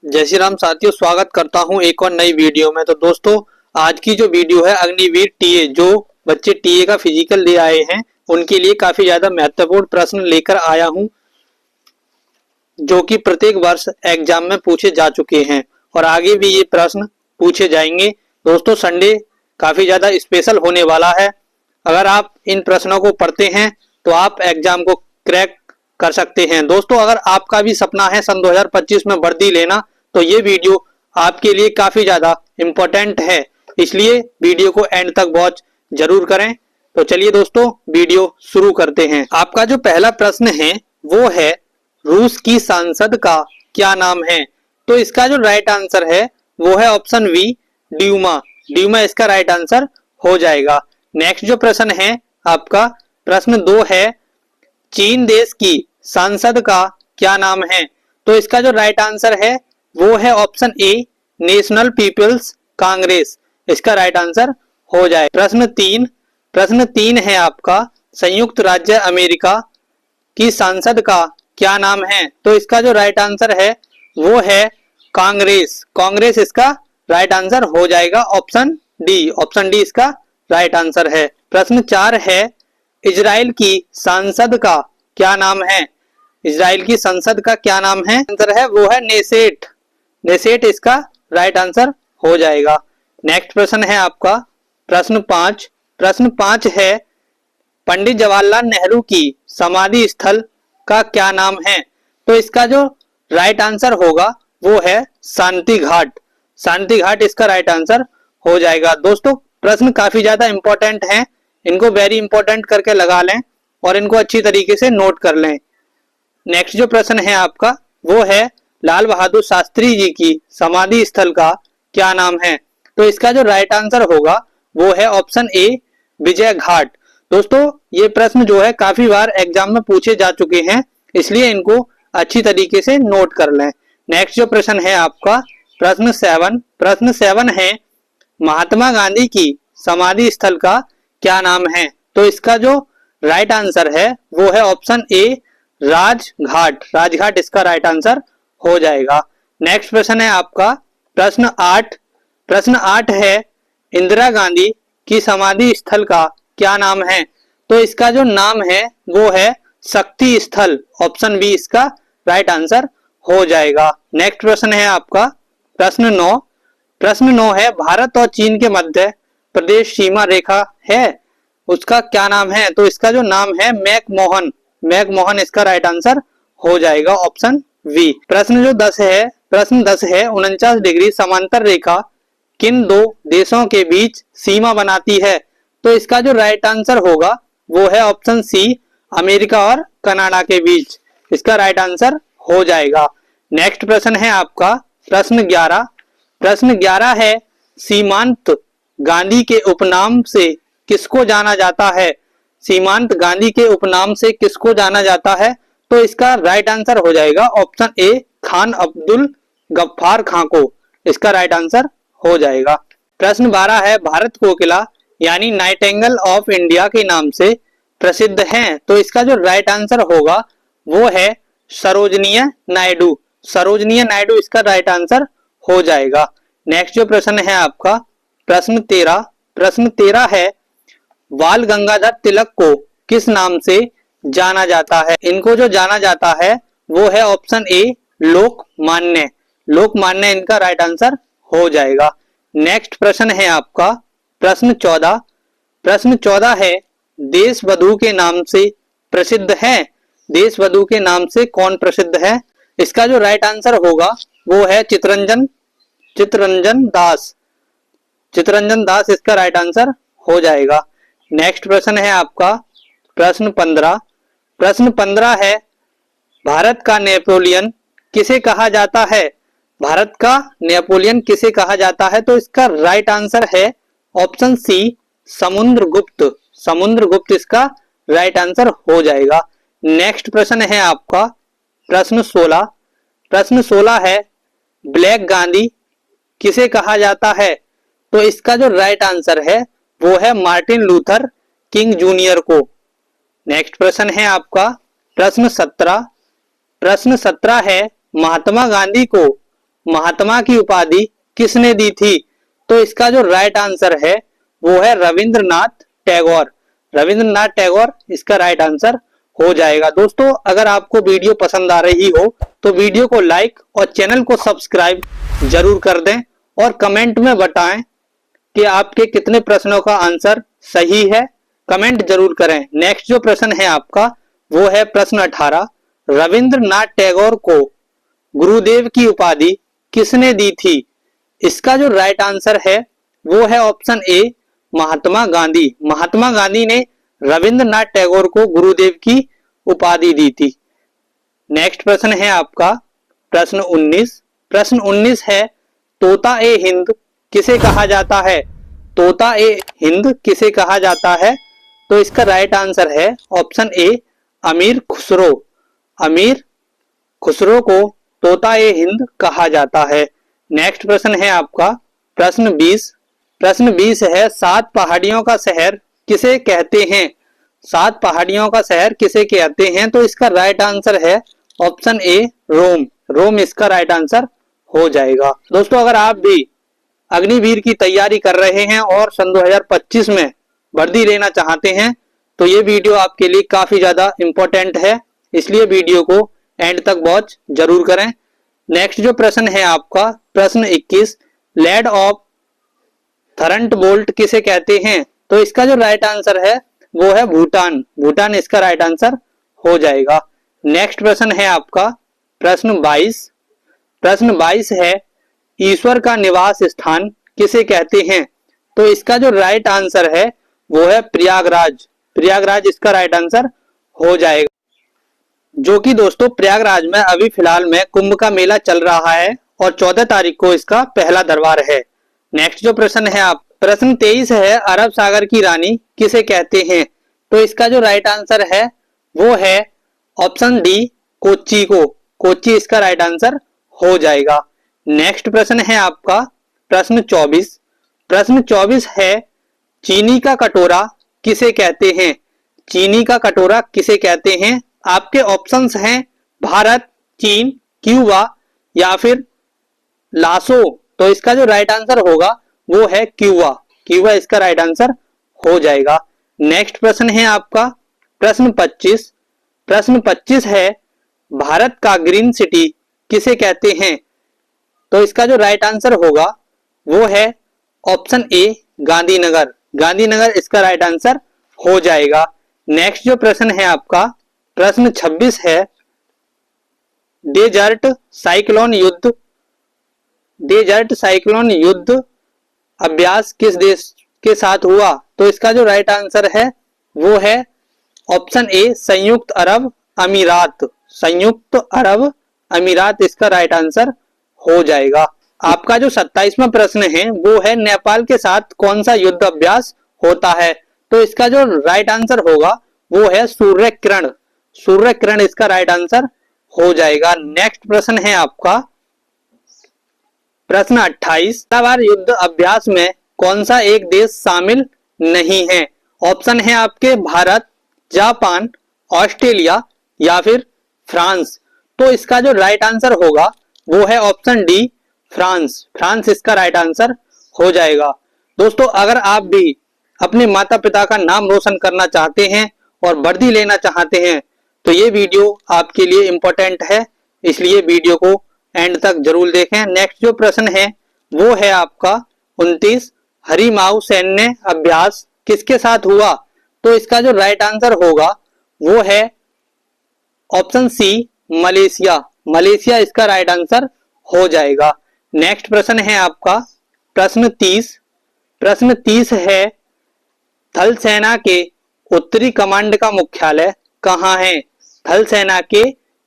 जय श्री राम साथियों, स्वागत करता हूं एक और नई वीडियो में। तो दोस्तों, आज की जो वीडियो है अग्निवीर टीए, जो बच्चे टीए का फिजिकल ले आए हैं उनके लिए काफी ज्यादा महत्वपूर्ण प्रश्न लेकर आया हूं, जो कि प्रत्येक वर्ष एग्जाम में पूछे जा चुके हैं और आगे भी ये प्रश्न पूछे जाएंगे। दोस्तों, संडे काफी ज्यादा स्पेशल होने वाला है। अगर आप इन प्रश्नों को पढ़ते हैं तो आप एग्जाम को क्रैक कर सकते हैं। दोस्तों, अगर आपका भी सपना है सन 2025 में वर्दी लेना, तो ये वीडियो आपके लिए काफी ज्यादा इम्पोर्टेंट है, इसलिए वीडियो को एंड तक वॉच जरूर करें। तो चलिए दोस्तों, वीडियो शुरू करते हैं। आपका जो पहला प्रश्न है वो है, रूस की सांसद का क्या नाम है? तो इसका जो राइट आंसर है वो है ऑप्शन वी, ड्यूमा। ड्यूमा इसका राइट आंसर हो जाएगा। नेक्स्ट जो प्रश्न है आपका प्रश्न 2 है, चीन देश की सांसद का क्या नाम है? तो इसका जो राइट आंसर है वो है option A, National People's Congress. इसका राइट आंसर हो जाए। प्रश्न तीन है आपका, संयुक्त राज्य अमेरिका की सांसद का क्या नाम है? तो इसका जो राइट आंसर है वो है कांग्रेस। कांग्रेस इसका राइट आंसर हो जाएगा। ऑप्शन डी इसका राइट आंसर है। प्रश्न 4 है, इजराइल की सांसद का क्या नाम है? इजराइल की संसद का क्या नाम है? आंसर है वो है नेसेट। नेसेट इसका राइट आंसर हो जाएगा। नेक्स्ट प्रश्न है आपका प्रश्न 5। प्रश्न 5 है, पंडित जवाहरलाल नेहरू की समाधि स्थल का क्या नाम है? तो इसका जो राइट आंसर होगा वो है शांति घाट। शांति घाट इसका राइट आंसर हो जाएगा। दोस्तों, प्रश्न काफी ज्यादा इंपॉर्टेंट हैं, इनको वेरी इंपॉर्टेंट करके लगा लें और इनको अच्छी तरीके से नोट कर लें। नेक्स्ट जो प्रश्न है आपका वो है, लाल बहादुर शास्त्री जी की समाधि स्थल का क्या नाम है? तो इसका जो राइट आंसर होगा वो है ऑप्शन ए, विजय घाट। दोस्तों, ये प्रश्न जो है काफी बार एग्जाम में पूछे जा चुके हैं, इसलिए इनको अच्छी तरीके से नोट कर लें। नेक्स्ट जो प्रश्न है आपका प्रश्न 7। प्रश्न 7 है, महात्मा गांधी की समाधि स्थल का क्या नाम है? तो इसका जो राइट आंसर है वो है ऑप्शन ए, राजघाट। राजघाट इसका राइट आंसर हो जाएगा। नेक्स्ट प्रश्न है आपका प्रश्न 8। प्रश्न 8 है, इंदिरा गांधी की समाधि स्थल का क्या नाम है? तो इसका जो नाम है वो है शक्ति स्थल। ऑप्शन बी इसका राइट आंसर हो जाएगा। नेक्स्ट प्रश्न है आपका प्रश्न 9। प्रश्न 9 है, भारत और चीन के मध्य प्रदेश सीमा रेखा है, उसका क्या नाम है? तो इसका जो नाम है मैकमोहन। मैकमोहन इसका राइट आंसर हो जाएगा। Option V. प्रश्न 10 है, 49 डिग्री समांतर रेखा किन दो देशों के बीच सीमा बनाती है? तो इसका जो राइट आंसर होगा वो है ऑप्शन सी, अमेरिका और कनाडा के बीच। इसका राइट आंसर हो जाएगा। नेक्स्ट प्रश्न है आपका प्रश्न 11। प्रश्न 11 है, सीमांत गांधी के उपनाम से किसको जाना जाता है? सीमांत गांधी के उपनाम से किसको जाना जाता है? तो इसका राइट आंसर हो जाएगा ऑप्शन ए, खान अब्दुल गफ्फार खां को। इसका राइट आंसर हो जाएगा। प्रश्न 12 है, भारत कोकिला यानी नाइटिंगेल ऑफ इंडिया के नाम से प्रसिद्ध हैं, तो इसका जो राइट आंसर होगा वो है सरोजनीय नायडू। सरोजनीय नायडू इसका राइट आंसर हो जाएगा। नेक्स्ट जो प्रश्न है आपका प्रश्न 13। प्रश्न 13 है, बाल गंगाधर तिलक को किस नाम से जाना जाता है? इनको जो जाना जाता है वो है ऑप्शन ए, लोकमान्य। लोकमान्य इनका राइट आंसर हो जाएगा। नेक्स्ट प्रश्न है आपका प्रश्न 14। प्रश्न 14 है, देशबधु के नाम से प्रसिद्ध है। देशबधु के नाम से कौन प्रसिद्ध है? इसका जो राइट आंसर होगा वो है चित्तरंजन दास। चित्तरंजन दास इसका राइट आंसर हो जाएगा। नेक्स्ट प्रश्न है आपका प्रश्न 15। प्रश्न 15 है, भारत का नेपोलियन किसे कहा जाता है? भारत का नेपोलियन किसे कहा जाता है? तो इसका राइट आंसर है ऑप्शन सी, समुद्रगुप्त। समुद्रगुप्त इसका राइट आंसर हो जाएगा। नेक्स्ट प्रश्न है आपका प्रश्न 16। प्रश्न 16 है, ब्लैक गांधी किसे कहा जाता है? तो इसका जो राइट आंसर है वो है मार्टिन लूथर किंग जूनियर को। नेक्स्ट प्रश्न है आपका प्रश्न 17। प्रश्न 17 है, महात्मा गांधी को महात्मा की उपाधि किसने दी थी? तो इसका जो राइट आंसर है वो है रविंद्रनाथ टैगोर। रविंद्रनाथ टैगोर इसका राइट आंसर हो जाएगा। दोस्तों अगर आपको वीडियो पसंद आ रही हो तो वीडियो को लाइक और चैनल को सब्सक्राइब जरूर कर दें और कमेंट में बताएं कि आपके कितने प्रश्नों का आंसर सही है, कमेंट जरूर करें। नेक्स्ट जो प्रश्न है आपका वो है प्रश्न 18। रविंद्रनाथ टैगोर को गुरुदेव की उपाधि किसने दी थी? इसका जो राइट आंसर है वो है ऑप्शन ए महात्मा गांधी। महात्मा गांधी ने रविंद्रनाथ टैगोर को गुरुदेव की उपाधि दी थी। नेक्स्ट प्रश्न है आपका प्रश्न 19। प्रश्न 19 है तोता ए हिंद किसे कहा जाता है? तोता ए हिंद किसे कहा जाता है? तो इसका राइट आंसर है ऑप्शन ए अमीर खुसरो। अमीर खुसरो को तोता ए हिंद कहा जाता है। नेक्स्ट प्रश्न है आपका प्रश्न 20। प्रश्न 20 है 7 पहाड़ियों का शहर किसे कहते हैं? 7 पहाड़ियों का शहर किसे कहते हैं? तो इसका राइट आंसर है ऑप्शन ए रोम। रोम इसका राइट आंसर हो जाएगा। दोस्तों अगर आप भी अग्निवीर की तैयारी कर रहे हैं और सन 2025 में वर्दी लेना चाहते हैं तो ये वीडियो आपके लिए काफी ज्यादा इंपॉर्टेंट है, इसलिए वीडियो को एंड तक वॉच जरूर करें। नेक्स्ट जो प्रश्न है आपका प्रश्न 21। लैंड ऑफ थरंट बोल्ट किसे कहते हैं? तो इसका जो राइट आंसर है वो है भूटान। भूटान इसका राइट आंसर हो जाएगा। नेक्स्ट प्रश्न है आपका प्रश्न 22। प्रश्न 22 है ईश्वर का निवास स्थान किसे कहते हैं? तो इसका जो राइट आंसर है वो है प्रयागराज। प्रयागराज इसका राइट आंसर हो जाएगा, जो कि दोस्तों प्रयागराज में अभी फिलहाल में कुंभ का मेला चल रहा है और 14 तारीख को इसका पहला दरबार है। नेक्स्ट जो प्रश्न है आप प्रश्न 23 है अरब सागर की रानी किसे कहते हैं? तो इसका जो राइट आंसर है वो है ऑप्शन डी कोच्चि को। कोच्चि इसका राइट आंसर हो जाएगा। नेक्स्ट प्रश्न है आपका प्रश्न 24। प्रश्न 24 है चीनी का कटोरा किसे कहते हैं? चीनी का कटोरा किसे कहते हैं? आपके ऑप्शंस हैं भारत, चीन, क्यूबा या फिर लासो। तो इसका जो राइट आंसर होगा वो है क्यूबा। क्यूबा इसका राइट आंसर हो जाएगा। नेक्स्ट प्रश्न है आपका प्रश्न 25। प्रश्न 25 है भारत का ग्रीन सिटी किसे कहते हैं? तो इसका जो राइट आंसर होगा वो है ऑप्शन ए गांधीनगर। गांधीनगर इसका राइट आंसर हो जाएगा। नेक्स्ट जो प्रश्न है आपका प्रश्न 26 है डेजर्ट साइक्लोन युद्ध अभ्यास किस देश के साथ हुआ? तो इसका जो राइट आंसर है वो है ऑप्शन ए संयुक्त अरब अमीरात। संयुक्त अरब अमीरात इसका राइट आंसर हो जाएगा। आपका जो 27वां प्रश्न है वो है नेपाल के साथ कौन सा युद्ध अभ्यास होता है? तो इसका जो राइट आंसर होगा वो है सूर्य किरण। सूर्य किरण इसका राइट आंसर हो जाएगा। नेक्स्ट प्रश्न है आपका प्रश्न 28। मालाबार युद्ध अभ्यास में कौन सा एक देश शामिल नहीं है? ऑप्शन है आपके भारत, जापान, ऑस्ट्रेलिया या फिर फ्रांस। तो इसका जो राइट आंसर होगा वो है ऑप्शन डी फ्रांस। फ्रांस इसका राइट आंसर हो जाएगा। दोस्तों अगर आप भी अपने माता पिता का नाम रोशन करना चाहते हैं और वर्दी लेना चाहते हैं तो ये वीडियो आपके लिए इंपॉर्टेंट है, इसलिए वीडियो को एंड तक जरूर देखें। नेक्स्ट जो प्रश्न है वो है आपका 29। हरिमाऊ सैन्य अभ्यास किसके साथ हुआ? तो इसका जो राइट आंसर होगा वो है ऑप्शन सी मलेशिया। मलेशिया इसका राइट आंसर हो जाएगा। नेक्स्ट प्रश्न है आपका प्रश्न 30। प्रश्न 30 है थल सेना के उत्तरी कमांड का मुख्यालय कहाँ है? थल सेना के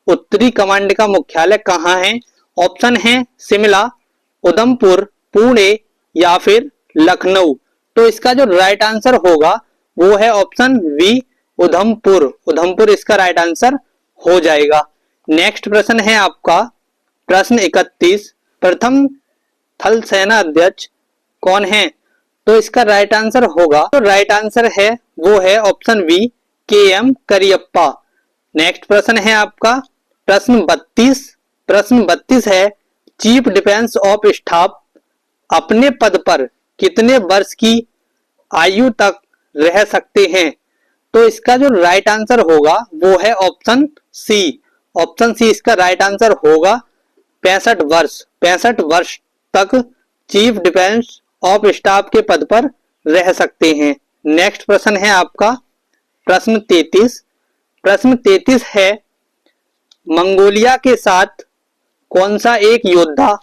उत्तरी कमांड का मुख्यालय कहाँ है? ऑप्शन है शिमला, उधमपुर, पुणे या फिर लखनऊ। तो इसका जो राइट आंसर होगा वो है ऑप्शन बी उधमपुर। उधमपुर इसका राइट आंसर हो जाएगा। नेक्स्ट प्रश्न है आपका प्रश्न 31। प्रथम थल सेना अध्यक्ष कौन है? तो इसका राइट आंसर होगा, तो राइट आंसर है वो है option B K M. Cariappa. Next प्रश्न है आपका प्रश्न 32। प्रश्न 32 है चीफ डिफेंस ऑफ स्टाफ अपने पद पर कितने वर्ष की आयु तक रह सकते हैं? तो इसका जो राइट आंसर होगा वो है ऑप्शन सी। ऑप्शन सी इसका राइट आंसर होगा 65 वर्ष। 65 वर्ष तक चीफ डिफेंस ऑफ स्टाफ के पद पर रह सकते हैं। नेक्स्ट प्रश्न है आपका प्रश्न 33। प्रश्न 33 है, मंगोलिया के साथ कौन सा एक योद्धा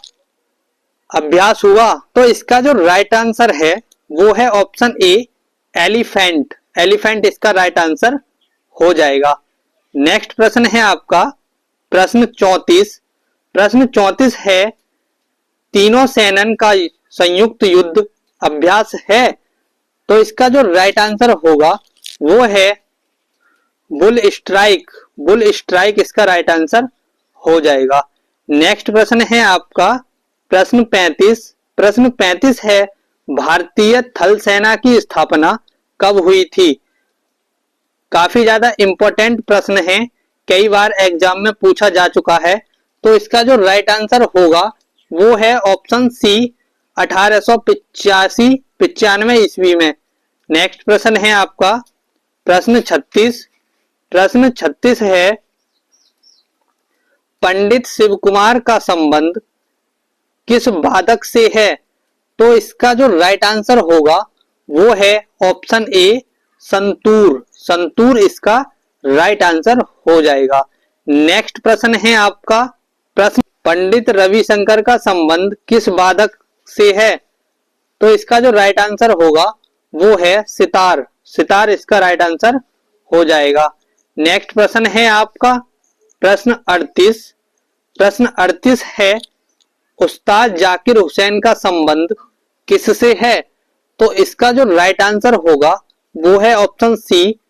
अभ्यास हुआ? तो इसका जो राइट आंसर है वो है ऑप्शन ए एलिफेंट। एलिफेंट इसका राइट आंसर हो जाएगा। नेक्स्ट प्रश्न है आपका प्रश्न 34। प्रश्न 34 है, तीनों सेनन का संयुक्त युद्ध अभ्यास है? तो इसका जो राइट आंसर होगा वो है बुल स्ट्राइक। बुल स्ट्राइक इसका राइट आंसर हो जाएगा। नेक्स्ट प्रश्न है आपका प्रश्न 35। प्रश्न 35 है, भारतीय थल सेना की स्थापना कब हुई थी? काफी ज्यादा इंपॉर्टेंट प्रश्न है, कई बार एग्जाम में पूछा जा चुका है। तो इसका जो राइट आंसर होगा वो है ऑप्शन सी 1885-95 ईस्वी में। नेक्स्ट प्रश्न है आपका प्रश्न 36। प्रश्न 36 है, पंडित शिव कुमार का संबंध किस वादक से है? तो इसका जो राइट आंसर होगा वो है ऑप्शन ए संतूर। संतूर इसका राइट आंसर हो जाएगा। नेक्स्ट प्रश्न है आपका प्रश्न, पंडित रविशंकर का संबंध किस वादक से है? तो इसका जो राइट आंसर होगा वो है सितार। सितार इसका राइट आंसर हो जाएगा। नेक्स्ट प्रश्न है आपका प्रश्न 38। प्रश्न 38 है, उस्ताद जाकिर हुसैन का संबंध किससे है? तो इसका जो राइट आंसर होगा वो है ऑप्शन सी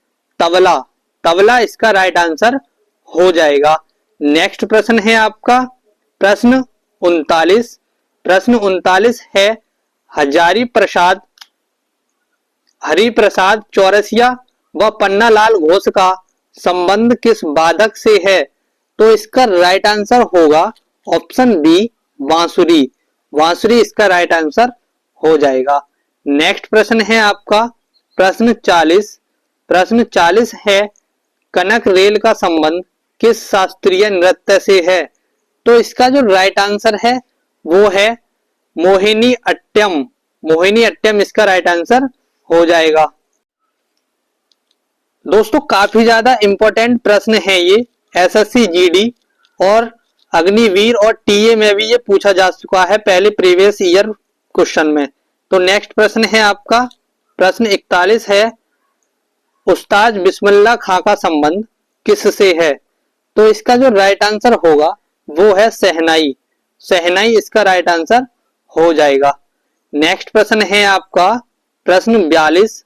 तबला। तबला इसका राइट आंसर हो जाएगा। नेक्स्ट प्रश्न है आपका प्रश्न 39। प्रश्न 39 है, हजारी प्रसाद हरिप्रसाद चौरसिया व पन्नालाल घोष का संबंध किस वादक से है? तो इसका राइट आंसर होगा ऑप्शन बी बांसुरी। बांसुरी इसका राइट आंसर हो जाएगा। नेक्स्ट प्रश्न है आपका प्रश्न 40। प्रश्न 40 है, कनक रेल का संबंध किस शास्त्रीय नृत्य से है? तो इसका जो राइट आंसर है वो है मोहिनी अट्टम। मोहिनी अट्टम इसका राइट आंसर हो जाएगा। दोस्तों काफी ज्यादा इंपॉर्टेंट प्रश्न है ये, एसएससी जीडी और अग्निवीर और टीए में भी ये पूछा जा चुका है पहले प्रीवियस ईयर क्वेश्चन में। तो नेक्स्ट प्रश्न है आपका प्रश्न 41 है, उस्ताद बिस्मिल्लाह खां का संबंध किससे है? तो इसका जो राइट आंसर होगा वो है शहनाई। शहनाई इसका राइट आंसर हो जाएगा। नेक्स्ट प्रश्न है आपका प्रश्न 42।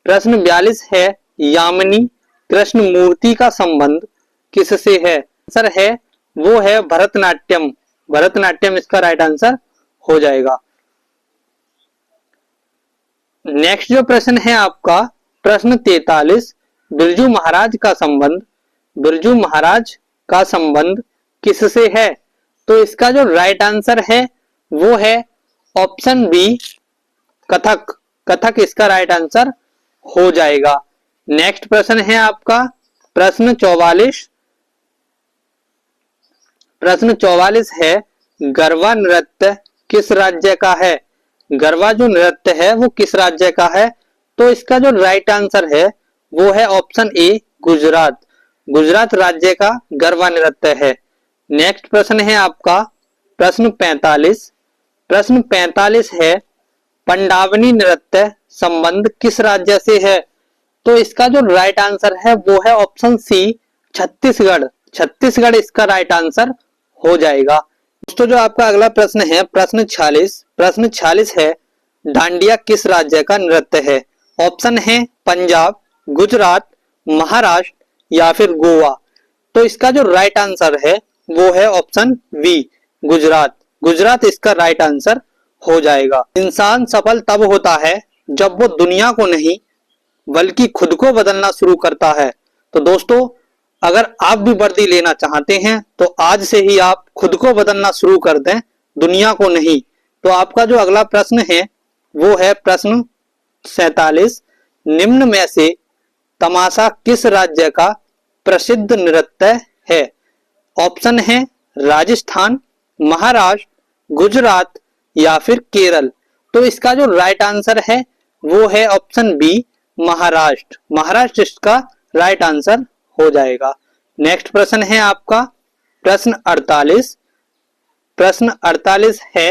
प्रश्न 42 है, यामिनी कृष्णमूर्ति का संबंध किससे है? आंसर है वो है भरतनाट्यम। भरतनाट्यम इसका राइट आंसर हो जाएगा। नेक्स्ट जो प्रश्न है आपका प्रश्न 43, बिरजू महाराज का संबंध बिरजू महाराज का संबंध किससे है? तो इसका जो राइट आंसर है वो है ऑप्शन बी कथक। कथक इसका राइट आंसर हो जाएगा। नेक्स्ट प्रश्न है आपका प्रश्न 44। प्रश्न 44 है, गरबा नृत्य किस राज्य का है? गरबा जो नृत्य है वो किस राज्य का है? तो इसका जो राइट आंसर है वो है ऑप्शन ए गुजरात। गुजरात राज्य का गरबा नृत्य है। नेक्स्ट प्रश्न है आपका प्रश्न 45। प्रश्न 45 है, पंडावनी नृत्य संबंध किस राज्य से है? तो इसका जो राइट आंसर है वो है ऑप्शन सी छत्तीसगढ़। छत्तीसगढ़ इसका राइट आंसर हो जाएगा। दोस्तों जो आपका अगला प्रश्न है प्रश्न 46। प्रश्न 46 है, डांडिया किस राज्य का नृत्य है? ऑप्शन है पंजाब, गुजरात, महाराष्ट्र या फिर गोवा। तो इसका जो राइट आंसर है वो है ऑप्शन बी गुजरात। गुजरात इसका राइट आंसर हो जाएगा। इंसान सफल तब होता है जब वो दुनिया को नहीं बल्कि खुद को बदलना शुरू करता है। तो दोस्तों अगर आप भी वर्दी लेना चाहते हैं तो आज से ही आप खुद को बदलना शुरू कर दें दुनिया को नहीं। तो आपका जो अगला प्रश्न है वो है प्रश्न 47। निम्न में से तमाशा किस राज्य का प्रसिद्ध नृत्य है? ऑप्शन है राजस्थान, महाराष्ट्र, गुजरात या फिर केरल। तो इसका जो राइट आंसर है वो है ऑप्शन बी, महाराष्ट्र। महाराष्ट्र इसका राइट आंसर हो जाएगा। नेक्स्ट प्रश्न है आपका प्रश्न 48। प्रश्न 48 है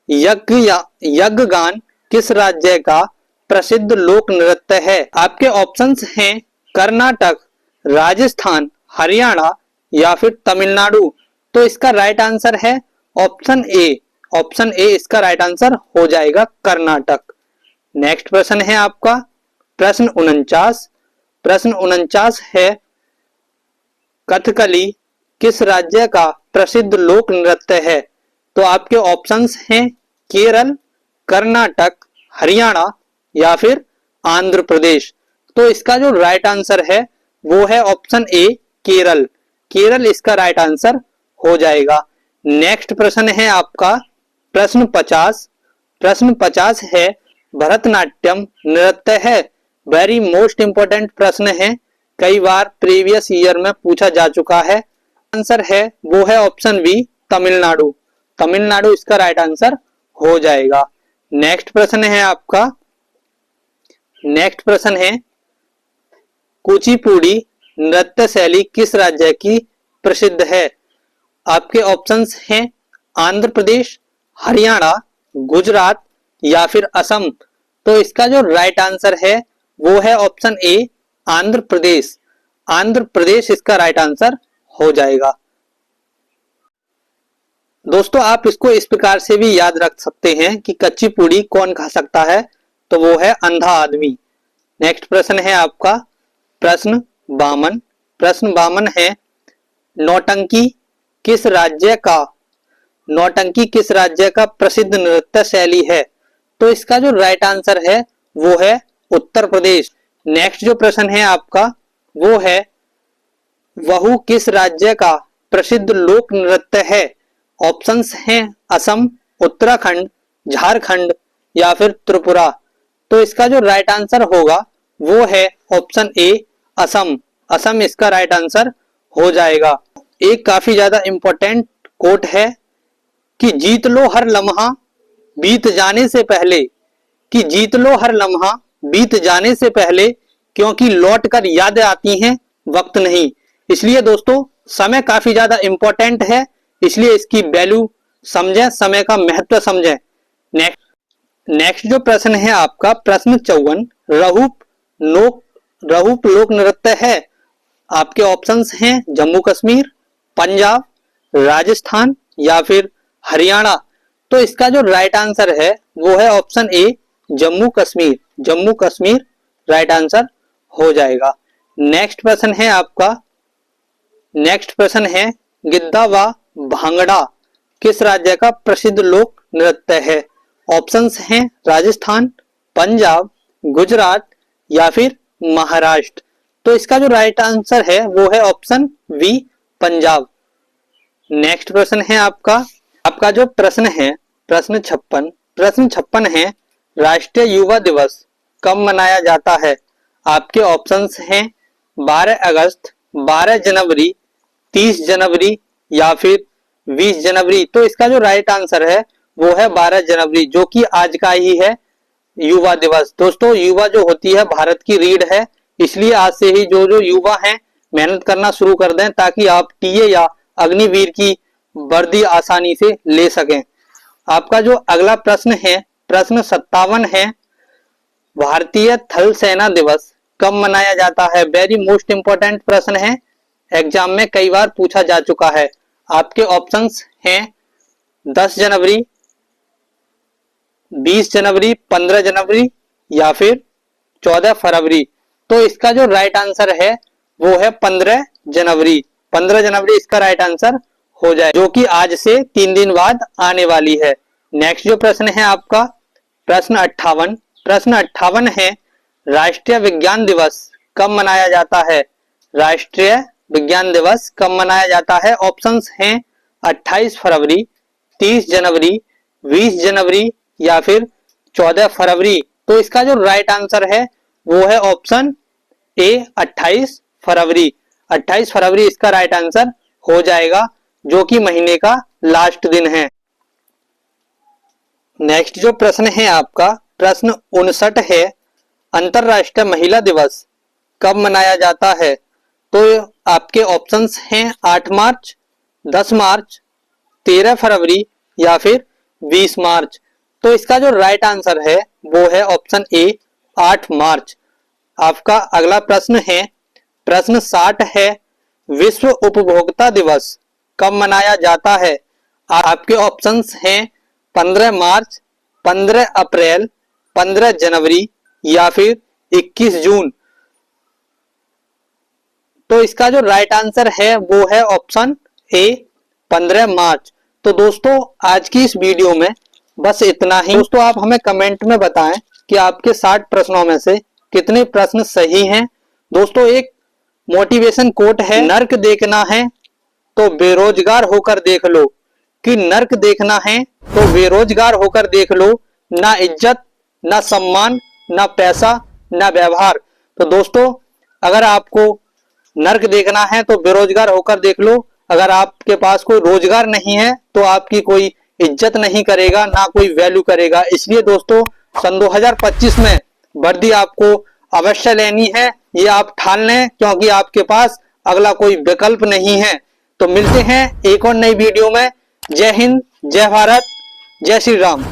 यज्ञगान किस राज्य का प्रसिद्ध लोक नृत्य है? आपके ऑप्शंस हैं कर्नाटक, राजस्थान, हरियाणा या फिर तमिलनाडु। तो इसका राइट आंसर है ऑप्शन ए। ऑप्शन ए इसका राइट आंसर हो जाएगा, कर्नाटक। नेक्स्ट प्रश्न है आपका प्रश्न 49। प्रश्न 49 है कथकली किस राज्य का प्रसिद्ध लोक नृत्य है? तो आपके ऑप्शंस हैं केरल, कर्नाटक, हरियाणा या फिर आंध्र प्रदेश। तो इसका जो राइट आंसर है वो है ऑप्शन ए, केरल। केरल इसका राइट आंसर हो जाएगा। नेक्स्ट प्रश्न है आपका प्रश्न 50। प्रश्न 50 है भरतनाट्यम नृत्य है। वेरी मोस्ट इंपोर्टेंट प्रश्न है, कई बार प्रीवियस ईयर में पूछा जा चुका है। आंसर है वो है ऑप्शन बी, तमिलनाडु। तमिलनाडु इसका राइट आंसर हो जाएगा। नेक्स्ट प्रश्न है आपका नेक्स्ट प्रश्न है कुचिपुड़ी नृत्य शैली किस राज्य की प्रसिद्ध है? आपके ऑप्शंस हैं आंध्र प्रदेश, हरियाणा, गुजरात या फिर असम। तो इसका जो राइट आंसर है वो है ऑप्शन ए, आंध्र प्रदेश। आंध्र प्रदेश इसका राइट आंसर हो जाएगा। दोस्तों आप इसको इस प्रकार से भी याद रख सकते हैं कि कच्ची पूड़ी कौन खा सकता है? तो वो है अंधा आदमी। नेक्स्ट प्रश्न है आपका प्रश्न 52। प्रश्न 52 है नौटंकी किस राज्य का प्रसिद्ध नृत्य शैली है? तो इसका जो राइट आंसर है वो है उत्तर प्रदेश। नेक्स्ट जो प्रश्न है आपका वो है वहू किस राज्य का प्रसिद्ध लोक नृत्य है? ऑप्शंस हैं असम, उत्तराखंड, झारखंड या फिर त्रिपुरा। तो इसका जो राइट आंसर होगा वो है ऑप्शन ए, असम। असम इसका राइट आंसर हो जाएगा। एक काफी ज्यादा इंपॉर्टेंट कोट है कि जीत लो हर लम्हा बीत जाने से पहले, कि जीत लो हर लम्हा बीत जाने से पहले, क्योंकि लौट कर यादें आती हैं वक्त नहीं। इसलिए दोस्तों समय काफी ज्यादा इंपॉर्टेंट है, इसलिए इसकी वैल्यू समझें, समय का महत्व समझें। नेक्स्ट जो प्रश्न है आपका प्रश्न 54। रहूप लोक नृत्य है। आपके ऑप्शंस हैं जम्मू कश्मीर, पंजाब, राजस्थान या फिर हरियाणा। तो इसका जो राइट आंसर है वो है ऑप्शन ए, जम्मू कश्मीर। जम्मू कश्मीर राइट आंसर हो जाएगा। नेक्स्ट प्रश्न है आपका नेक्स्ट प्रश्न है गिद्दा व भांगड़ा किस राज्य का प्रसिद्ध लोक नृत्य है? ऑप्शंस हैं राजस्थान, पंजाब, गुजरात या फिर महाराष्ट्र। तो इसका जो राइट आंसर है वो है ऑप्शन बी, पंजाब। नेक्स्ट प्रश्न है आपका जो प्रश्न है प्रश्न 56। प्रश्न 56 है राष्ट्रीय युवा दिवस कब मनाया जाता है? आपके ऑप्शंस हैं 12 अगस्त, 12 जनवरी, 30 जनवरी या फिर 20 जनवरी। तो इसका जो राइट आंसर है वो है 12 जनवरी, जो कि आज का ही है युवा दिवस। दोस्तों युवा जो होती है भारत की रीढ़ है, इसलिए आज से ही जो युवा हैं मेहनत करना शुरू कर दें ताकि आप टीए या अग्निवीर की वर्दी आसानी से ले सकें। आपका जो अगला प्रश्न है प्रश्न 57 है भारतीय थल सेना दिवस कब मनाया जाता है? वेरी मोस्ट इंपोर्टेंट प्रश्न है, एग्जाम में कई बार पूछा जा चुका है। आपके ऑप्शंस हैं 10 जनवरी, 20 जनवरी, 15 जनवरी या फिर 14 फरवरी। तो इसका जो राइट आंसर है वो है 15 जनवरी। 15 जनवरी इसका राइट आंसर हो जाए, जो कि आज से 3 दिन बाद आने वाली है। नेक्स्ट जो प्रश्न है आपका प्रश्न 58। प्रश्न 58 है राष्ट्रीय विज्ञान दिवस कब मनाया जाता है? राष्ट्रीय विज्ञान दिवस कब मनाया जाता है? ऑप्शंस हैं 28 फरवरी, 30 जनवरी, 20 जनवरी या फिर 14 फरवरी। तो इसका जो राइट आंसर है वो है ऑप्शन ए 28 फरवरी। 28 फरवरी इसका राइट आंसर हो जाएगा, जो कि महीने का लास्ट दिन है। नेक्स्ट जो प्रश्न है आपका प्रश्न 59 है, अंतरराष्ट्रीय महिला दिवस कब मनाया जाता है? तो आपके ऑप्शंस हैं 8 मार्च, 10 मार्च, 13 फरवरी या फिर 20 मार्च। तो इसका जो राइट आंसर है वो है ऑप्शन ए 8 मार्च। आपका अगला प्रश्न है प्रश्न 60 है, विश्व उपभोक्ता दिवस कब मनाया जाता है? आपके ऑप्शंस हैं 15 मार्च, 15 अप्रैल, 15 जनवरी या फिर 21 जून। तो इसका जो राइट आंसर है वो है ऑप्शन ए 15 मार्च। तो दोस्तों आज की इस वीडियो में बस इतना ही। दोस्तों आप हमें कमेंट में बताएं कि आपके 60 प्रश्नों में से कितने प्रश्न सही हैं। दोस्तों एक मोटिवेशन कोट है, नर्क देखना है तो बेरोजगार होकर देख लो, कि नर्क देखना है तो बेरोजगार होकर देख लो, ना इज्जत, ना सम्मान, ना पैसा, ना व्यवहार। तो दोस्तों अगर आपको नर्क देखना है तो बेरोजगार होकर देख लो। अगर आपके पास कोई रोजगार नहीं है तो आपकी कोई इज्जत नहीं करेगा, ना कोई वैल्यू करेगा। इसलिए दोस्तों सन 2025 में वर्दी आपको अवश्य लेनी है, ये आप ठान लें, क्योंकि आपके पास अगला कोई विकल्प नहीं है। तो मिलते हैं एक और नई वीडियो में। जय हिंद, जय भारत, जय श्री राम।